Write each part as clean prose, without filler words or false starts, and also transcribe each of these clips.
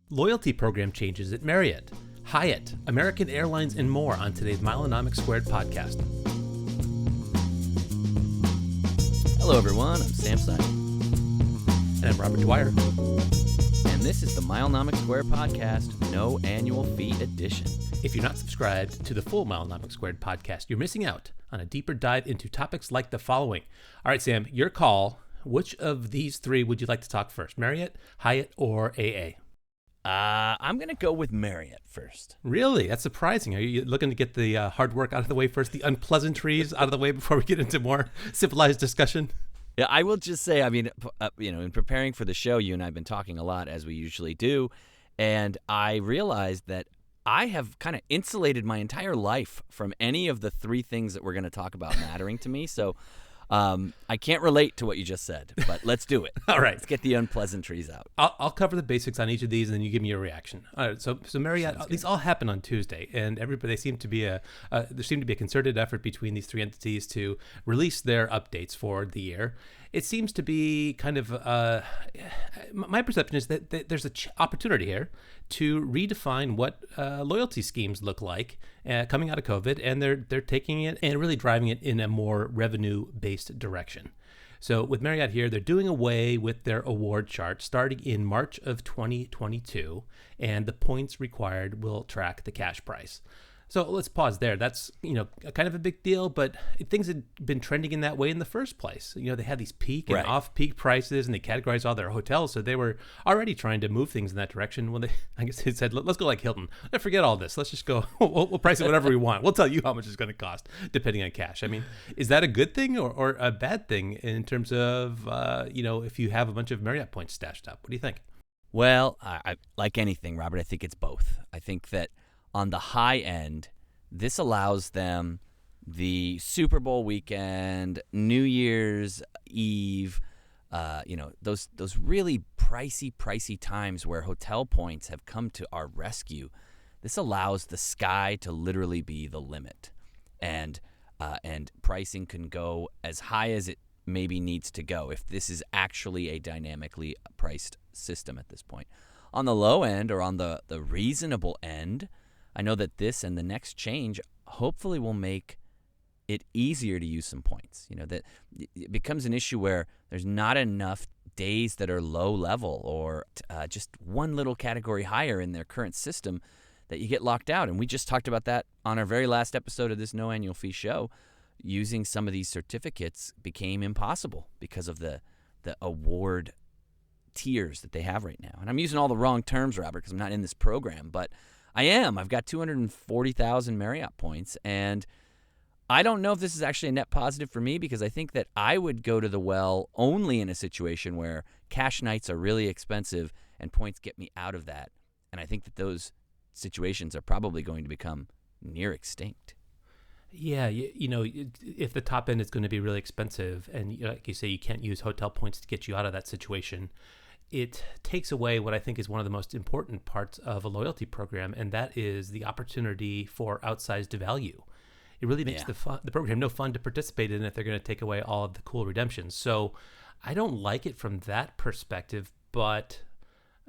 loyalty program changes at Marriott, Hyatt, American Airlines, and more on today's Milenomics Squared podcast. Hello, everyone. I'm Sam Simon. And I'm Robert Dwyer. And this is the Milenomics Squared podcast, no annual fee edition. If you're not subscribed to the full Milenomics Squared podcast, you're missing out on a deeper dive into topics like the following. All right, Sam, your call. Which of these three would you like to talk first? Marriott, Hyatt, or AA? I'm going to go with Marriott first. Really? That's surprising. Are you looking to get the hard work out of the way first, the unpleasantries out of the way before we get into more civilized discussion? Yeah, I will just say, in preparing for the show, you and I have been talking a lot, as we usually do, and I realized that I have kind of insulated my entire life from any of the three things that we're going to talk about mattering to me, so I can't relate to what you just said, but let's do it. All right. Let's get the unpleasantries out. I'll cover the basics on each of these, and then you give me your reaction. All right. So Marriott, these all happen on Tuesday, and everybody there seemed to be a concerted effort between these three entities to release their updates for the year. It seems to be kind of my perception is that there's an opportunity here to redefine what loyalty schemes look like coming out of COVID, and they're taking it and really driving it in a more revenue-based direction. So with Marriott here, they're doing away with their award chart starting in March of 2022, and the points required will track the cash price. So let's pause there. That's, kind of a big deal, but things had been trending in that way in the first place. They had these peak and off-peak prices, and they categorized all their hotels, so they were already trying to move things in that direction when they said, let's go like Hilton. Forget all this. Let's just go, we'll price it whatever we want. We'll tell you how much it's going to cost, depending on cash. I mean, is that a good thing or a bad thing in terms of, if you have a bunch of Marriott points stashed up? What do you think? Well, I like anything, Robert, I think it's both. I think that on the high end, this allows them the Super Bowl weekend, New Year's Eve, those really pricey times where hotel points have come to our rescue. This allows the sky to literally be the limit, and pricing can go as high as it maybe needs to go if this is actually a dynamically priced system at this point. On the low end or on the reasonable end, I know that this and the next change hopefully will make it easier to use some points. That it becomes an issue where there's not enough days that are low level or just one little category higher in their current system that you get locked out. And we just talked about that on our very last episode of this no annual fee show. Using some of these certificates became impossible because of the award tiers that they have right now. And I'm using all the wrong terms, Robert, because I'm not in this program, but I am. I've got 240,000 Marriott points, and I don't know if this is actually a net positive for me because I think that I would go to the well only in a situation where cash nights are really expensive and points get me out of that. And I think that those situations are probably going to become near extinct. Yeah, if the top end is going to be really expensive and like you say, you can't use hotel points to get you out of that situation, it takes away what I think is one of the most important parts of a loyalty program, and that is the opportunity for outsized value. It really makes the program no fun to participate in if they're going to take away all of the cool redemptions. So I don't like it from that perspective, but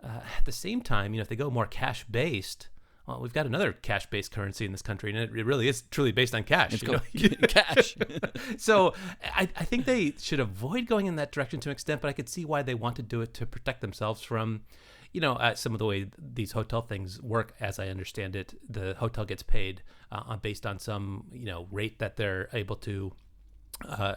at the same time, if they go more cash-based, well, we've got another cash-based currency in this country, and it really is truly based on cash. It's cash. So I think they should avoid going in that direction to an extent, but I could see why they want to do it to protect themselves from, some of the way these hotel things work. As I understand it, the hotel gets paid based on some, rate that they're able to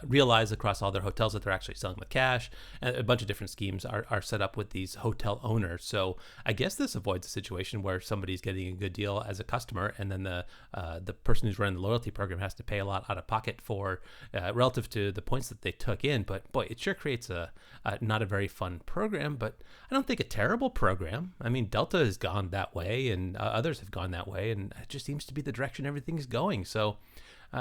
realize across all their hotels that they're actually selling with cash. And a bunch of different schemes are set up with these hotel owners. So I guess this avoids a situation where somebody's getting a good deal as a customer, and then the person who's running the loyalty program has to pay a lot out of pocket for relative to the points that they took in. But boy, it sure creates a not a very fun program, but I don't think a terrible program. I mean, Delta has gone that way, and others have gone that way, and it just seems to be the direction everything's going. So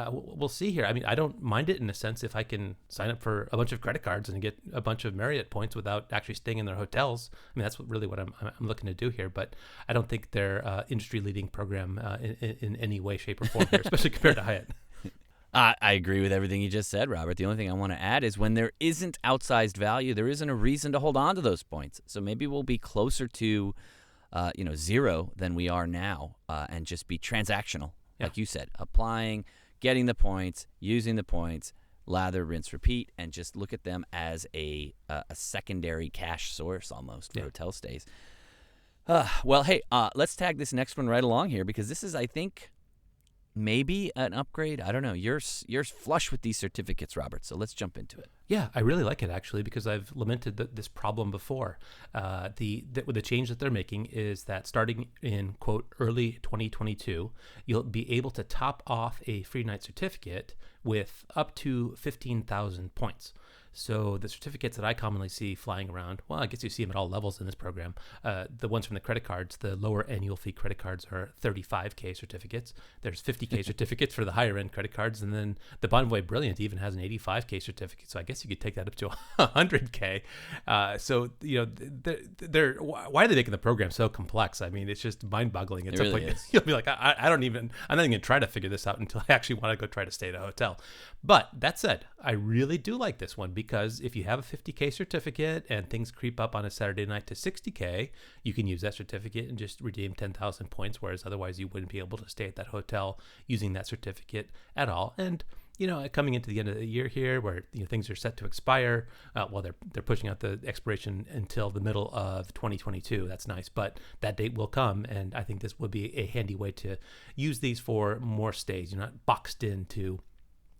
we'll see here. I mean, I don't mind it in a sense if I can sign up for a bunch of credit cards and get a bunch of Marriott points without actually staying in their hotels. I mean, that's really what I'm looking to do here. But I don't think they're industry-leading program in any way, shape, or form here, especially compared to Hyatt. I agree with everything you just said, Robert. The only thing I want to add is when there isn't outsized value, there isn't a reason to hold on to those points. So maybe we'll be closer to zero than we are now, and just be transactional, Yeah. like you said, applying, getting the points, using the points, lather, rinse, repeat, and just look at them as a secondary cash source almost for hotel stays. Well, hey, let's tag this next one right along here, because this is, I think, maybe an upgrade. I don't know. You're flush with these certificates, Robert, so let's jump into it. Yeah, I really like it, actually, because I've lamented this problem before. The change that they're making is that starting in, quote, early 2022, you'll be able to top off a free night certificate with up to 15,000 points. So the certificates that I commonly see flying around, well, I guess you see them at all levels in this program. The ones from the credit cards, the lower annual fee credit cards are 35K certificates. There's 50K certificates for the higher end credit cards. And then the Bonvoy Brilliant even has an 85K certificate. So I guess you could take that up to 100K. So, why are they making the program so complex? I mean, it's just mind boggling. It really is. You'll be like, I'm not even going to try to figure this out until I actually want to go try to stay at a hotel. But that said, I really do like this one, because if you have a 50K certificate and things creep up on a Saturday night to 60K, you can use that certificate and just redeem 10,000 points, whereas otherwise you wouldn't be able to stay at that hotel using that certificate at all. And coming into the end of the year here, where things are set to expire, they're pushing out the expiration until the middle of 2022. That's nice, but that date will come, and I think this would be a handy way to use these for more stays. You're not boxed into.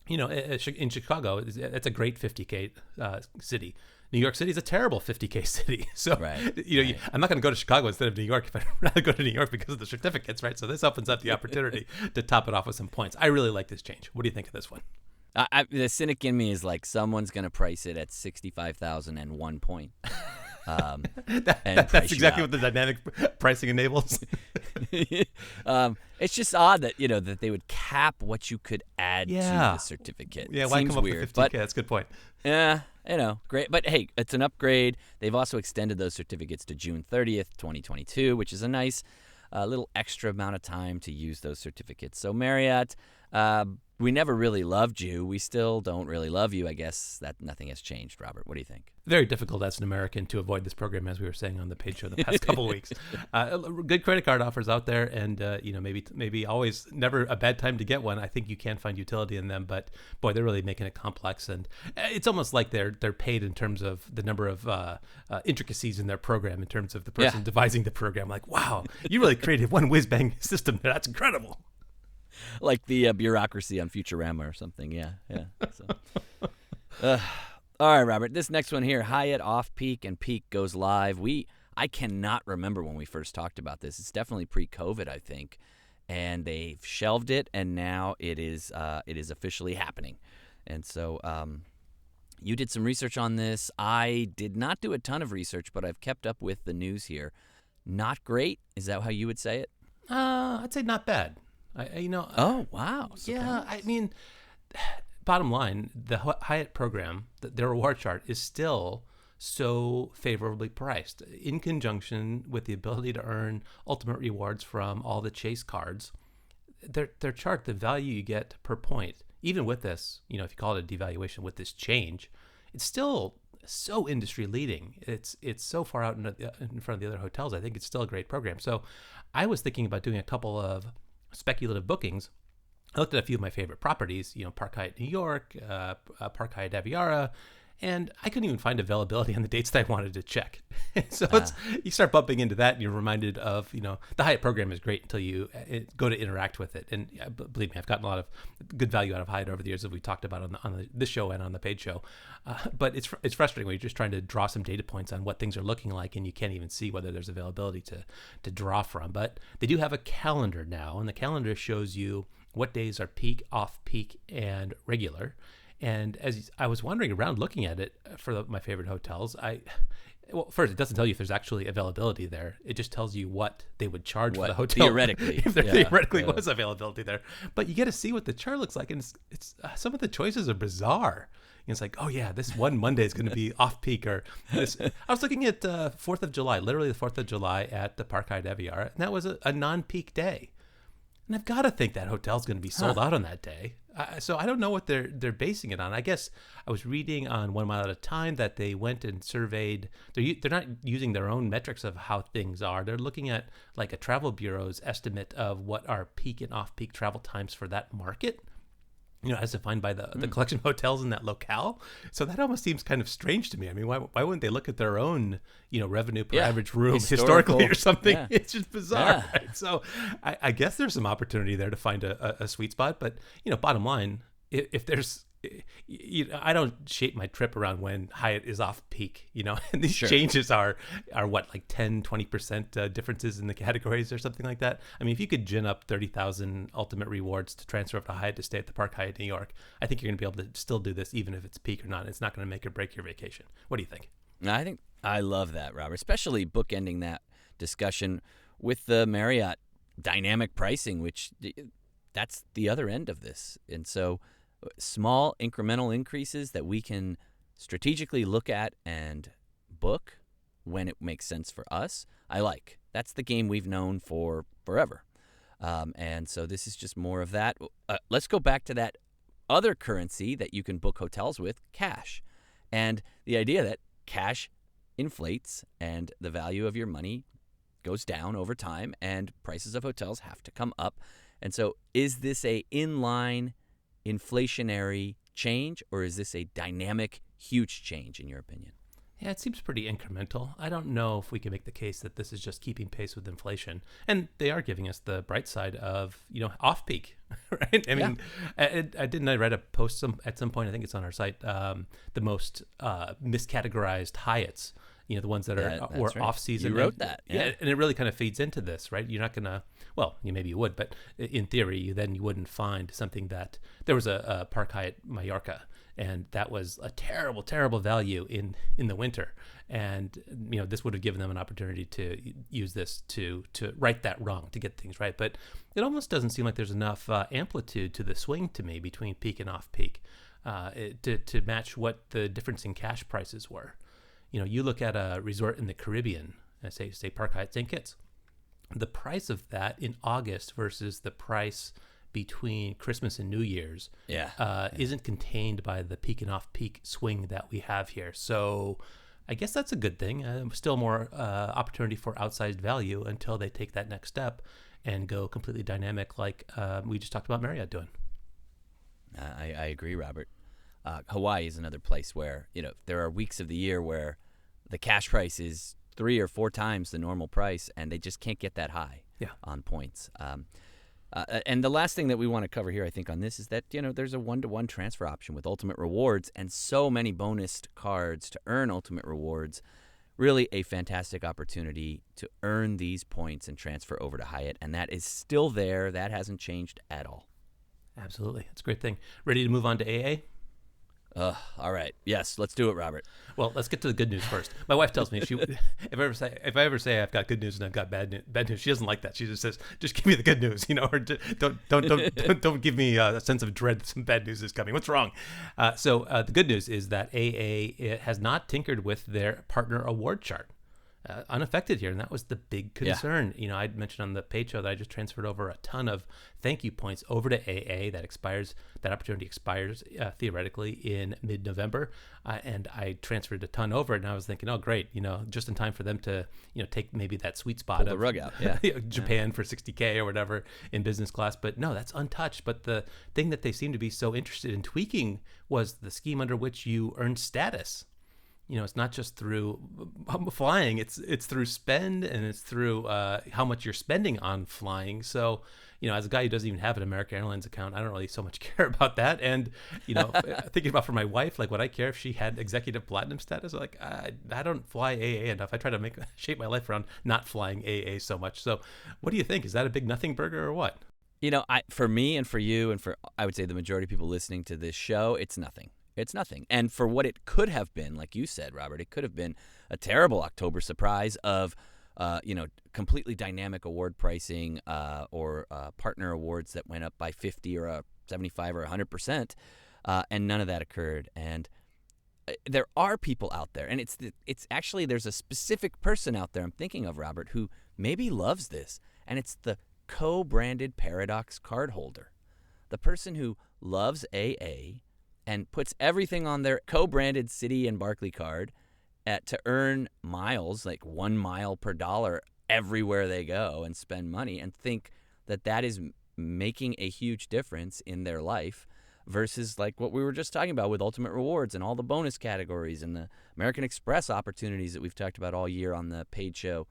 In Chicago, it's a great 50K city. New York City is a terrible 50K city. So, right. I'm not going to go to Chicago instead of New York if I'd rather go to New York because of the certificates, right? So this opens up the opportunity to top it off with some points. I really like this change. What do you think of this one? The cynic in me is like, someone's going to price it at 65,001 point. That's exactly what the dynamic pricing enables. It's just odd that that they would cap what you could add to the certificate. Yeah, why Seems come up weird, with 50K? That's a good point. Yeah, great. But hey, it's an upgrade. They've also extended those certificates to June 30th, 2022, which is a nice little extra amount of time to use those certificates. So Marriott, we never really loved you. We still don't really love you. I guess that nothing has changed, Robert. What do you think? Very difficult as an American to avoid this program, as we were saying on the page show the past couple of weeks. Good credit card offers out there, and maybe always never a bad time to get one. I think you can find utility in them, but boy, they're really making it complex, and it's almost like they're paid in terms of the number of intricacies in their program, in terms of the person devising the program. Like, wow, you really created one whiz bang system there. That's incredible. Like the bureaucracy on Futurama or something. Yeah. So. All right, Robert. This next one here, Hyatt off-peak and peak goes live. I cannot remember when we first talked about this. It's definitely pre-COVID, I think, and they've shelved it, and now it is officially happening. And so you did some research on this. I did not do a ton of research, but I've kept up with the news here. Not great. Is that how you would say it? I'd say not bad. Oh, wow. Yeah, I mean, bottom line, the Hyatt program, their reward chart is still so favorably priced in conjunction with the ability to earn ultimate rewards from all the Chase cards. Their chart, the value you get per point, even with this, if you call it a devaluation with this change, it's still so industry leading. It's so far out in front of the other hotels. I think it's still a great program. So I was thinking about doing a couple of speculative bookings. I looked at a few of my favorite properties, Park Hyatt New York, Park Hyatt Aviara, and I couldn't even find availability on the dates that I wanted to check. So you start bumping into that, and you're reminded of, the Hyatt program is great until you go to interact with it. And believe me, I've gotten a lot of good value out of Hyatt over the years that we talked about on this show and on the paid show. But it's frustrating when you're just trying to draw some data points on what things are looking like, and you can't even see whether there's availability to draw from. But they do have a calendar now, and the calendar shows you what days are peak, off-peak, and regular. And as I was wandering around looking at it for my favorite hotels, first, it doesn't tell you if there's actually availability there. It just tells you what they would charge for the hotel. Theoretically. If there theoretically was availability there. But you get to see what the chart looks like, and it's some of the choices are bizarre. It's like, oh yeah, this one Monday is going to be off-peak, or this. I was looking at 4th of July, literally the 4th of July at the Park Hyatt Aviara, and that was a non-peak day. And I've got to think that hotel's going to be sold out on that day. So I don't know what they're basing it on. I guess I was reading on 1 Mile at a Time that they went and surveyed. They're not using their own metrics of how things are. They're looking at like a travel bureau's estimate of what are peak and off peak travel times for that market. As defined by the collection of hotels in that locale. So that almost seems kind of strange to me. I mean, why wouldn't they look at their own, revenue per average room historically or something? Yeah. It's just bizarre, right? So I guess there's some opportunity there to find a sweet spot. But, bottom line, if there's, I don't shape my trip around when Hyatt is off peak, and these changes are what, like 10, 20% differences in the categories or something like that. I mean, if you could gin up 30,000 ultimate rewards to transfer up to Hyatt to stay at the Park Hyatt New York, I think you're going to be able to still do this even if it's peak or not. It's not going to make or break your vacation. What do you think? I think I love that, Robert, especially bookending that discussion with the Marriott dynamic pricing, which that's the other end of this. And so small incremental increases that we can strategically look at and book when it makes sense for us, I like. That's the game we've known for forever. And so this is just more of that. Let's go back to that other currency that you can book hotels with, cash. And the idea that cash inflates and the value of your money goes down over time and prices of hotels have to come up. And so is this a inline inflationary change, or is this a dynamic, huge change in your opinion? Yeah, it seems pretty incremental. I don't know if we can make the case that this is just keeping pace with inflation. And they are giving us the bright side of, off-peak, right? I mean, I read a post at some point, I think it's on our site, the most miscategorized Hyatts, the ones that were right. off-season. You wrote that. Yeah, and it really kind of feeds into this, right? You're not going to, well, maybe you would, but in theory, you wouldn't find something that, there was a Park Hyatt Mallorca, and that was a terrible, terrible value in the winter. And, this would have given them an opportunity to use this to right that wrong, to get things right. But it almost doesn't seem like there's enough amplitude to the swing to me between peak and off-peak to match what the difference in cash prices were. You look at a resort in the Caribbean, say Park Hyatt St. Kitts, the price of that in August versus the price between Christmas and New Year's isn't contained by the peak and off-peak swing that we have here. So I guess that's a good thing. Still more opportunity for outsized value until they take that next step and go completely dynamic like we just talked about Marriott doing. I agree, Robert. Hawaii is another place where, there are weeks of the year where the cash price is 3 or 4 times the normal price, and they just can't get that high on points. And the last thing that we want to cover here, I think, on this is that, there's a 1-to-1 transfer option with Ultimate Rewards and so many bonus cards to earn Ultimate Rewards. Really a fantastic opportunity to earn these points and transfer over to Hyatt, and that is still there. That hasn't changed at all. Absolutely. That's a great thing. Ready to move on to AA? All right. Yes, let's do it, Robert. Well, let's get to the good news first. My wife tells me if I ever say I've got good news and I've got bad news, she doesn't like that. She just says, "Just give me the good news," or don't give me a sense of dread that some bad news is coming. What's wrong? So the good news is that AA has not tinkered with their partner award chart. Unaffected here, and that was the big concern. I'd mentioned on the page show that I just transferred over a ton of thank you points over to AA. That opportunity expires theoretically in mid-November, and I transferred a ton over, and I was thinking, oh great, just in time for them to take maybe that sweet spot pull the rug out, Japan for $60K or whatever in business class. But no, that's untouched. But the thing that they seem to be so interested in tweaking was the scheme under which you earn status. It's not just through flying, it's through spend, and it's through how much you're spending on flying. So, as a guy who doesn't even have an American Airlines account, I don't really so much care about that. And, thinking about for my wife, like, would I care if she had executive platinum status? Like, I don't fly AA enough. I try to shape my life around not flying AA so much. So what do you think? Is that a big nothing burger or what? For me and for you and for, I would say, the majority of people listening to this show, it's nothing. It's nothing. And for what it could have been, like you said, Robert, it could have been a terrible October surprise of, completely dynamic award pricing or partner awards that went up by 50 or 75 or 100%, and none of that occurred. And there are people out there, and it's actually, there's a specific person out there I'm thinking of, Robert, who maybe loves this, and it's the co-branded Paradox card holder. the person who loves AA and puts everything on their co-branded Citi and Barclay card to earn miles, like 1 mile per dollar everywhere they go and spend money, and think that that is making a huge difference in their life, versus like what we were just talking about with Ultimate Rewards and all the bonus categories and the American Express opportunities that we've talked about all year on the paid show.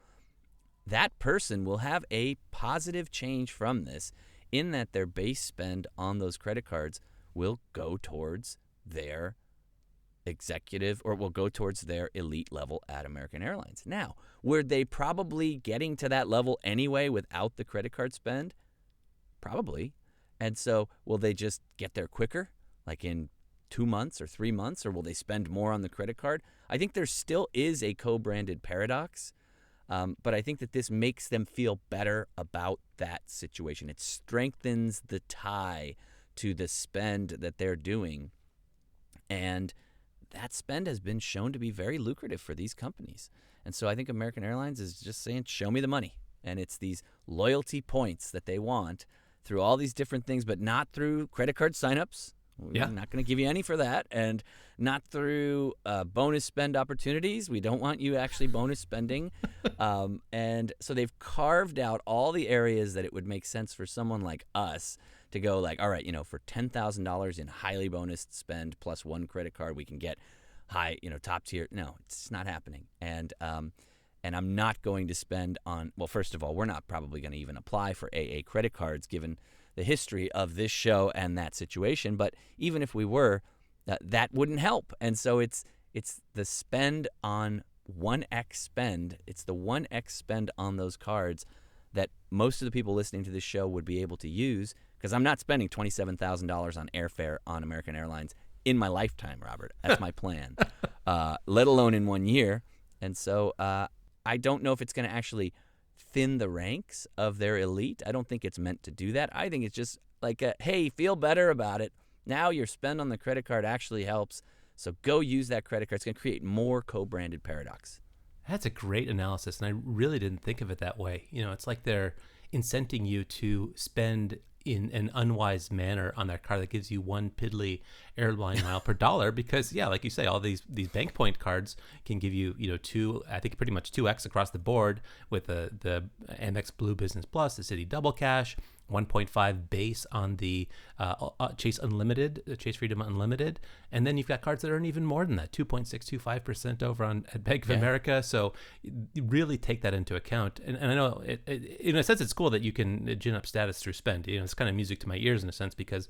That person will have a positive change from this, in that their base spend on those credit cards will go towards their executive, or will go towards their elite level at American Airlines. Now, were they probably getting to that level anyway without the credit card spend? Probably. And so will they just get there quicker, like in 2 months or 3 months, or will they spend more on the credit card? I think there still is a co-branded paradox, but I think that this makes them feel better about that situation. It strengthens the tie to the spend that they're doing, and that spend has been shown to be very lucrative for these companies. And so I think American Airlines is just saying, show me the money. And it's these loyalty points that they want through all these different things, but not through credit card signups. We're not going to give you any for that. And not through bonus spend opportunities. We don't want you actually bonus spending. And so they've carved out all the areas that it would make sense for someone like us to go like, all right, for $10,000 in highly bonus spend plus 1 credit card, we can get high, top tier. No, it's not happening. And I'm not going to spend on, well, first of all, we're not probably going to even apply for AA credit cards given the history of this show and that situation. But even if we were, that wouldn't help. And so it's the spend on 1x spend. It's the 1x spend on those cards that most of the people listening to this show would be able to use, because I'm not spending $27,000 on airfare on American Airlines in my lifetime, Robert. That's my plan, let alone in 1 year. And so I don't know if it's going to actually thin the ranks of their elite. I don't think it's meant to do that. I think it's just like, hey, feel better about it. Now your spend on the credit card actually helps. So go use that credit card. It's going to create more co-branded paradox. That's a great analysis, and I really didn't think of it that way. It's like they're incenting you to spend in an unwise manner on that card that gives you 1 piddly airline mile per dollar, because like you say, all these bank point cards can give you I think pretty much 2x across the board with the Amex Blue Business Plus, the Citi Double Cash, 1.5 base on the Chase Unlimited, Chase Freedom Unlimited, and then you've got cards that earn even more than that, 2.625% over at Bank of America. So you really take that into account, and I know in a sense it's cool that you can gin up status through spend. It's kind of music to my ears in a sense, because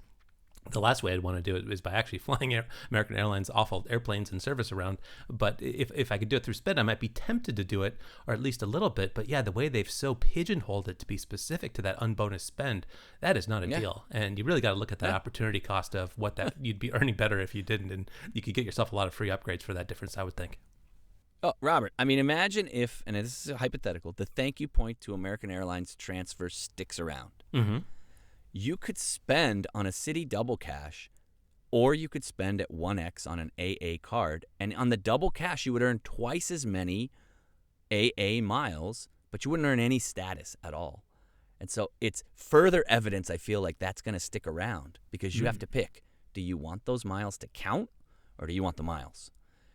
the last way I'd want to do it is by actually flying American Airlines awful airplanes and service around. But if I could do it through spend, I might be tempted to do it, or at least a little bit. But the way they've so pigeonholed it to be specific to that unbonus spend, that is not a deal. And you really got to look at that opportunity cost of what that you'd be earning better if you didn't. And you could get yourself a lot of free upgrades for that difference, I would think. Oh, Robert, I mean, imagine if, and this is a hypothetical, the thank you point to American Airlines transfer sticks around. Mm-hmm. You could spend on a Citi Double Cash, or you could spend at 1x on an AA card. And on the Double Cash, you would earn twice as many AA miles, but you wouldn't earn any status at all. And so it's further evidence, I feel like, that's going to stick around, because you have to pick. Do you want those miles to count, or do you want the miles?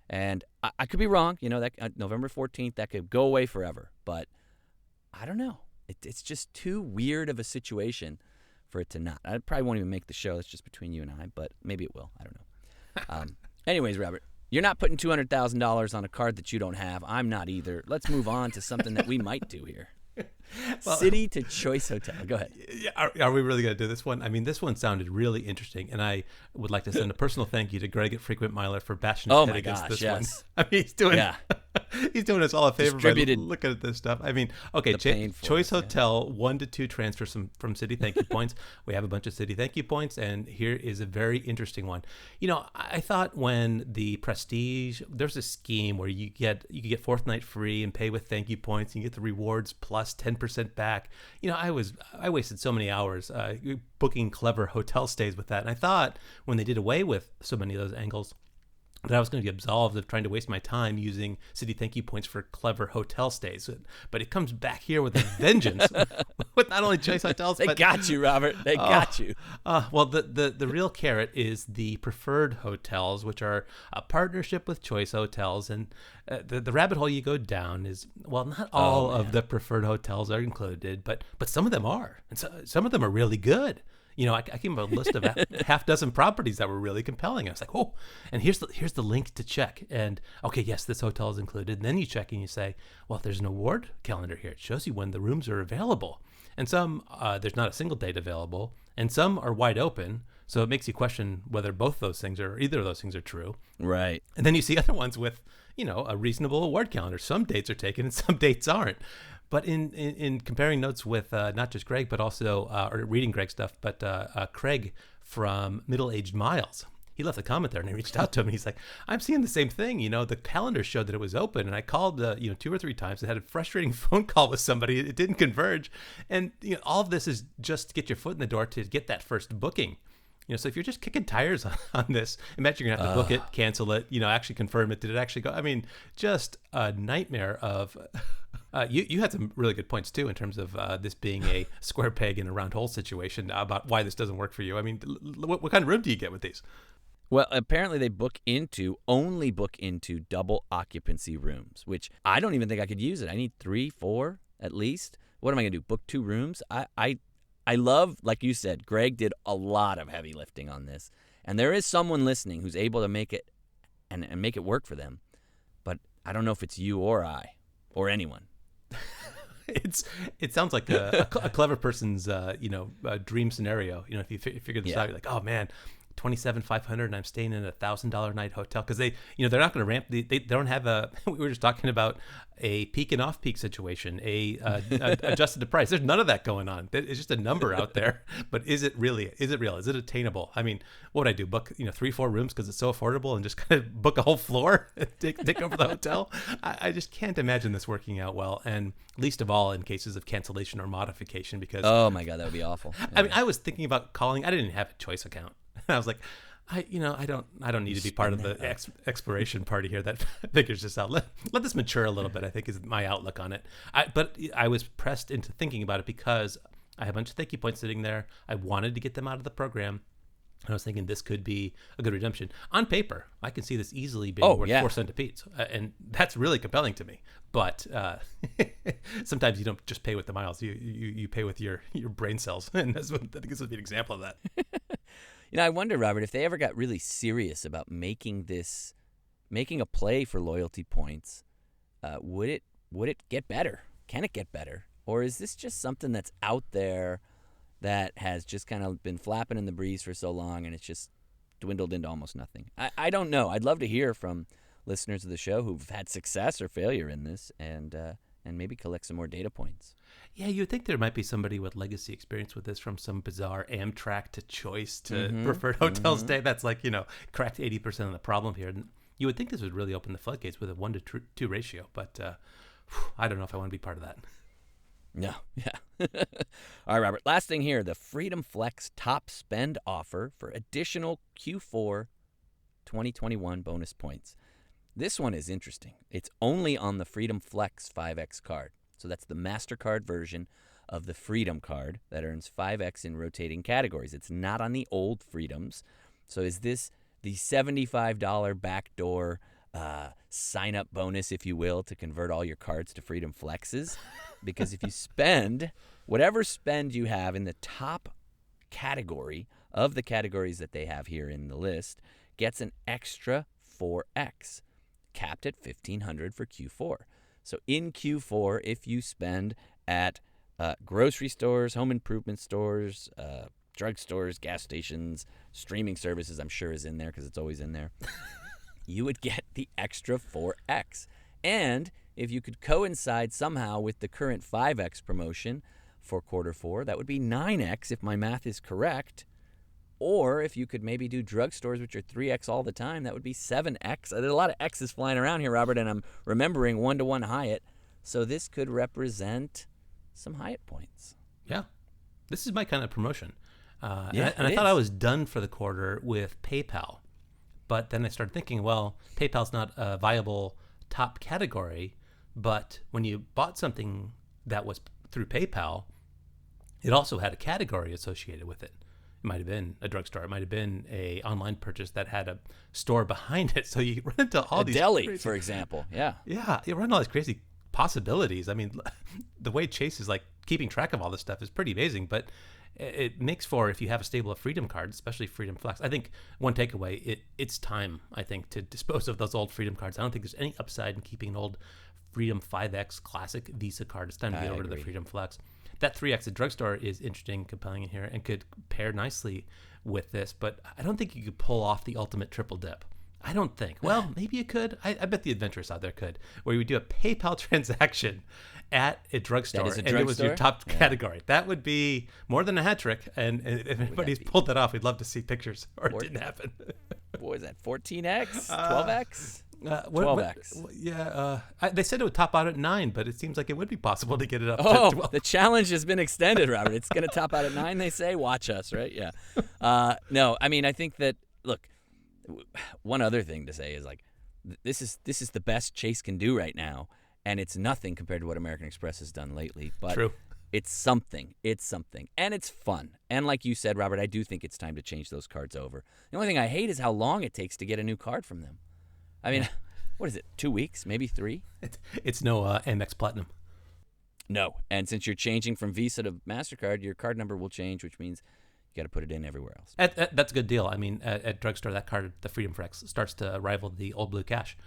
And I could be wrong. That November 14th, that could go away forever. But I don't know. It's just too weird of a situation for it to not. I probably won't even make the show. It's just between you and I, but maybe it will. I don't know. Anyways, Robert, you're not putting $200,000 on a card that you don't have. I'm not either. Let's move on to something that we might do here. City to Choice Hotel. Go ahead. Are we really going to do this one? I mean, this one sounded really interesting, and I would like to send a personal thank you to Greg at Frequent Miler for bashing his head against this one. I mean, he's doing us all a favor by looking at this stuff. I mean, okay, Choice Hotel 1 to 2 transfers from Citi thank you points. We have a bunch of Citi thank you points, and here is a very interesting one. I thought when the Prestige, there's a scheme where you could get fourth night free and pay with thank you points, and you get the rewards plus 10% back. I wasted so many hours booking clever hotel stays with that, and I thought when they did away with so many of those angles, that I was going to be absolved of trying to waste my time using city thank you points for clever hotel stays. But it comes back here with a vengeance with not only Choice Hotels, They but got you, Robert. They got you. well, the real carrot is the preferred hotels, which are a partnership with Choice Hotels. And the rabbit hole you go down is, well, not all of the preferred hotels are included, but some of them are. And so, some of them are really good. I came up with a list of half dozen properties that were really compelling. I was like, oh, and here's the link to check. And okay, yes, this hotel is included. And then you check and you say, well, there's an award calendar here. It shows you when the rooms are available. And some, there's not a single date available. And some are wide open. So it makes you question whether both those things or either of those things are true. Right. And then you see other ones with, a reasonable award calendar. Some dates are taken and some dates aren't. But in comparing notes with not just Greg, but also or reading Greg's stuff, but Craig from Middle Aged Miles, he left a comment there and I reached out to him. And he's like, I'm seeing the same thing. The calendar showed that it was open, and I called 2 or 3 times. I had a frustrating phone call with somebody. It didn't converge, and all of this is just to get your foot in the door to get that first booking. So if you're just kicking tires on this, imagine you're gonna have to book it, cancel it, actually confirm it. Did it actually go? I mean, just a nightmare of. You had some really good points too in terms of this being a square peg in a round hole situation about why this doesn't work for you. I mean, what kind of room do you get with these? Well, apparently they only book into double occupancy rooms, which I don't even think I could use it. I need 3, 4 at least. What am I gonna do? Book 2 rooms? I love, like you said, Greg did a lot of heavy lifting on this. And there is someone listening who's able to make it and make it work for them. But I don't know if it's you or I or anyone. It sounds like a clever person's dream scenario. If you figure this out, you're like, oh man, $27,500 and I'm staying in a $1,000 a night hotel, because they're not going to ramp. They don't have a. We were just talking about a peak and off peak situation, a adjusted to price. There's none of that going on. It's just a number out there. But is it real? Is it attainable? I mean, what would I do? Book 3, 4 rooms because it's so affordable, and just kind of book a whole floor, take over the hotel? I just can't imagine this working out well, and least of all in cases of cancellation or modification. Because oh my god, that would be awful. Yeah. I mean, I was thinking about calling. I didn't have a Choice account. I was like, I don't need to be part of the exploration party here that figures this out. Let this mature a little bit, I think, is my outlook on it. But I was pressed into thinking about it because I have a bunch of thank you points sitting there. I wanted to get them out of the program. And I was thinking this could be a good redemption. On paper, I can see this easily being worth 4 centipedes. And that's really compelling to me. But sometimes you don't just pay with the miles. You pay with your brain cells. And I think this would be an example of that. I wonder, Robert, if they ever got really serious about making a play for loyalty points, would it get better? Can it get better? Or is this just something that's out there that has just kind of been flapping in the breeze for so long and it's just dwindled into almost nothing? I don't know. I'd love to hear from listeners of the show who've had success or failure in this and maybe collect some more data points. Yeah, you would think there might be somebody with legacy experience with this, from some bizarre Amtrak to Choice to preferred hotel stay. That's cracked 80% of the problem here. And you would think this would really open the floodgates with a 1-to-2 ratio, but I don't know if I want to be part of that. No, yeah. All right, Robert. Last thing here, the Freedom Flex top spend offer for additional Q4 2021 bonus points. This one is interesting. It's only on the Freedom Flex 5X card. So that's the MasterCard version of the Freedom card that earns 5X in rotating categories. It's not on the old Freedoms. So is this the $75 backdoor sign-up bonus, if you will, to convert all your cards to Freedom Flexes? Because if you spend, whatever spend you have in the top category of the categories that they have here in the list, gets an extra 4X, capped at $1,500 for Q4. So in Q4, if you spend at grocery stores, home improvement stores, drugstores, gas stations, streaming services, I'm sure is in there because it's always in there, you would get the extra 4X. And if you could coincide somehow with the current 5X promotion for Q4, that would be 9X if my math is correct. Or if you could maybe do drugstores, which are 3X all the time, that would be 7X. There's a lot of X's flying around here, Robert, and I'm remembering 1-to-1 Hyatt. So this could represent some Hyatt points. Yeah. This is my kind of promotion. Yeah, and I thought I was done for the quarter with PayPal. But then I started thinking, well, PayPal's not a viable top category, but when you bought something that was through PayPal, it also had a category associated with it. It might have been a drugstore. It might have been a online purchase that had a store behind it. So you run into all these deli, crazy, for example. Yeah. Yeah, you run into all these crazy possibilities. I mean, the way Chase is like keeping track of all this stuff is pretty amazing, but it makes for, if you have a stable of Freedom cards, especially Freedom Flex. I think one takeaway, it's time, I think, to dispose of those old Freedom cards. I don't think there's any upside in keeping an old Freedom 5X Classic Visa card. It's time to get over to the Freedom Flex. That 3X at drugstore is interesting, compelling in here, and could pair nicely with this, but I don't think you could pull off the ultimate triple dip. I don't think. Well, maybe you could. I bet the adventurous out there could, where you would do a PayPal transaction at a drugstore, and it was your top category. That would be more than a hat trick, and if anybody's pulled that off, we'd love to see pictures, or it didn't happen. What was that, 14X? 12X? 12X. They said it would top out at 9, but it seems like it would be possible to get it up to 12. The challenge has been extended, Robert. It's going to top out at 9, they say. Watch us, right? Yeah. No, I mean, I think that, look, one other thing to say is, like, this is the best Chase can do right now, and it's nothing compared to what American Express has done lately. But True. It's something. It's something. And it's fun. And like you said, Robert, I do think it's time to change those cards over. The only thing I hate is how long it takes to get a new card from them. I mean, what is it, 2 weeks, maybe 3? It's no Amex Platinum. No. And since you're changing from Visa to MasterCard, your card number will change, which means you got to put it in everywhere else. That's a good deal. I mean, at drugstore, that card, the Freedom Flex, starts to rival the old Blue Cash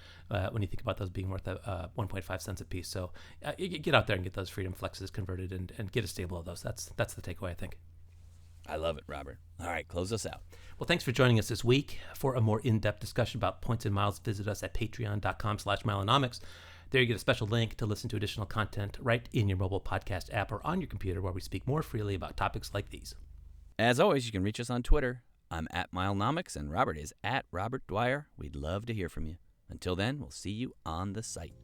when you think about those being worth 1.5 cents a piece. So you get out there and get those Freedom Flexes converted and get a stable of those. That's the takeaway, I think. I love it, Robert. All right, close us out. Well, thanks for joining us this week. For a more in-depth discussion about points and miles, visit us at patreon.com/milenomics. There you get a special link to listen to additional content right in your mobile podcast app or on your computer, where we speak more freely about topics like these. As always, you can reach us on Twitter. I'm at Milenomics, and Robert is at Robert Dwyer. We'd love to hear from you. Until then, we'll see you on the site.